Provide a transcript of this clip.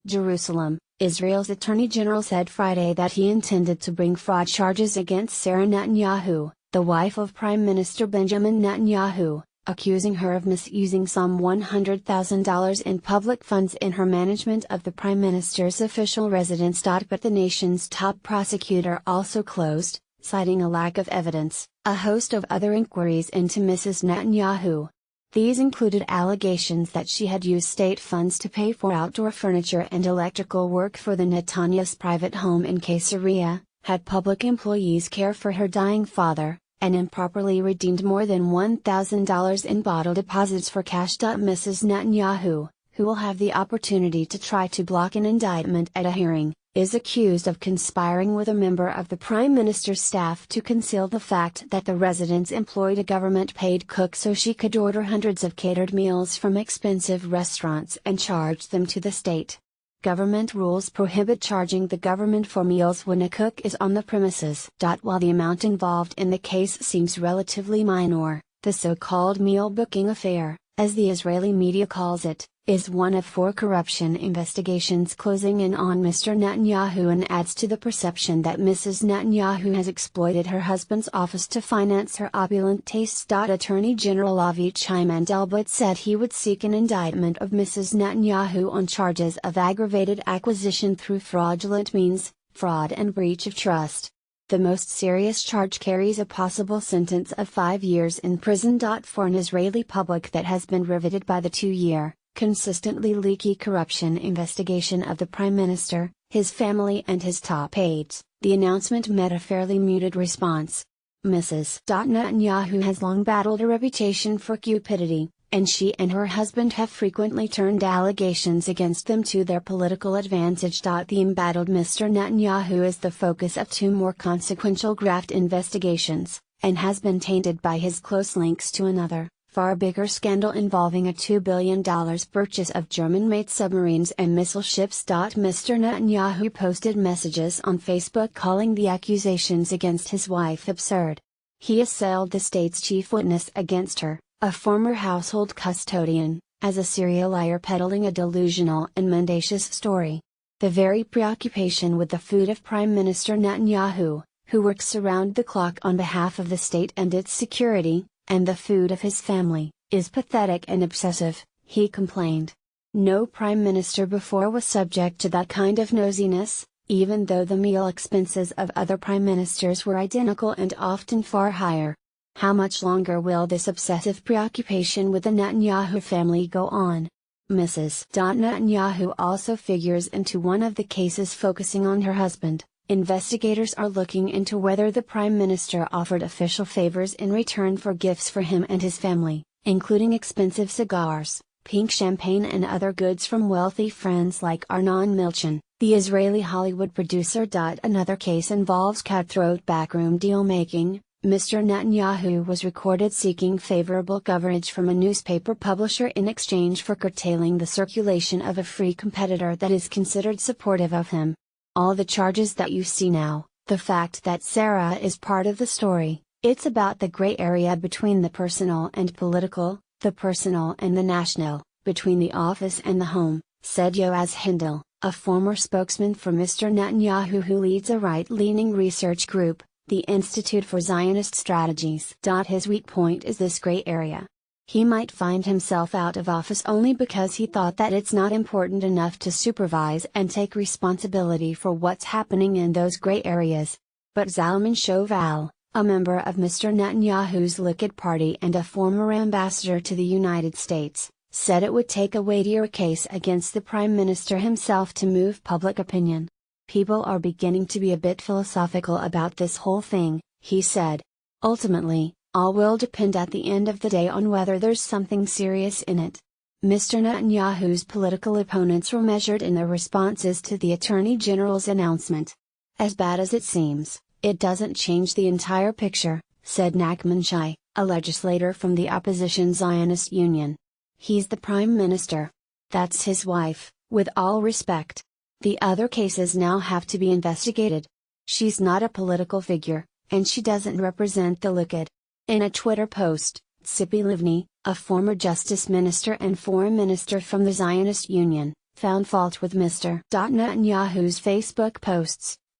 Jerusalem, Israel's Attorney General said Friday that he intended to bring fraud charges against Sara Netanyahu, the wife of Prime Minister Benjamin Netanyahu, accusing her of misusing some $100,000 in public funds in her management of the Prime Minister's official residence. But the nation's top prosecutor also closed, citing a lack of evidence, a host of other inquiries into Mrs. Netanyahu. These included allegations that she had used state funds to pay for outdoor furniture and electrical work for the Netanyahus' private home in Caesarea, had public employees care for her dying father, and improperly redeemed more than $1,000 in bottle deposits for cash. Mrs. Netanyahu, who will have the opportunity to try to block an indictment at a hearing, is accused of conspiring with a member of the Prime Minister's staff to conceal the fact that the residence employed a government-paid cook so she could order hundreds of catered meals from expensive restaurants and charge them to the state. Government rules prohibit charging the government for meals when a cook is on the premises. While the amount involved in the case seems relatively minor, the so-called meal booking affair, as the Israeli media calls it, is one of 4 corruption investigations closing in on Mr. Netanyahu and adds to the perception that Mrs. Netanyahu has exploited her husband's office to finance her opulent tastes. Attorney General Avichai Mandelblit said he would seek an indictment of Mrs. Netanyahu on charges of aggravated acquisition through fraudulent means, fraud and breach of trust. The most serious charge carries a possible sentence of 5 years in prison. For an Israeli public that has been riveted by the 2-year, consistently leaky corruption investigation of the Prime Minister, his family and his top aides, the announcement met a fairly muted response. Mrs. Netanyahu has long battled a reputation for cupidity, and she and her husband have frequently turned allegations against them to their political advantage. The embattled Mr. Netanyahu is the focus of 2 more consequential graft investigations, and has been tainted by his close links to another, far bigger scandal involving a $2 billion purchase of German-made submarines and missile ships. Mr. Netanyahu posted messages on Facebook calling the accusations against his wife absurd. He assailed the state's chief witness against her, a former household custodian, as a serial liar peddling a delusional and mendacious story. The very preoccupation with the food of Prime Minister Netanyahu, who works around the clock on behalf of the state and its security, and the food of his family, is pathetic and obsessive, he complained. No prime minister before was subject to that kind of nosiness, even though the meal expenses of other prime ministers were identical and often far higher. How much longer will this obsessive preoccupation with the Netanyahu family go on? Mrs. Netanyahu also figures into one of the cases focusing on her husband. Investigators are looking into whether the Prime Minister offered official favors in return for gifts for him and his family, including expensive cigars, pink champagne and other goods from wealthy friends like Arnon Milchan, the Israeli Hollywood producer. Another case involves cutthroat backroom deal-making. Mr. Netanyahu was recorded seeking favorable coverage from a newspaper publisher in exchange for curtailing the circulation of a free competitor that is considered supportive of him. All the charges that you see now, the fact that Sara is part of the story, it's about the gray area between the personal and political, the personal and the national, between the office and the home, said Yoaz Hindel, a former spokesman for Mr. Netanyahu who leads a right-leaning research group, the Institute for Zionist Strategies. His weak point is this gray area. He might find himself out of office only because he thought that it's not important enough to supervise and take responsibility for what's happening in those gray areas. But Zalman Shoval, a member of Mr. Netanyahu's Likud party and a former ambassador to the United States, said it would take a weightier case against the Prime Minister himself to move public opinion. People are beginning to be a bit philosophical about this whole thing, he said. Ultimately, all will depend at the end of the day on whether there's something serious in it. Mr. Netanyahu's political opponents were measured in their responses to the Attorney General's announcement. As bad as it seems, it doesn't change the entire picture, said Nachman Shai, a legislator from the opposition Zionist Union. He's the Prime Minister. That's his wife, with all respect. The other cases now have to be investigated. She's not a political figure, and she doesn't represent the Likud. In a Twitter post, Tzipi Livni, a former justice minister and foreign minister from the Zionist Union, found fault with Mr. Netanyahu's Facebook posts.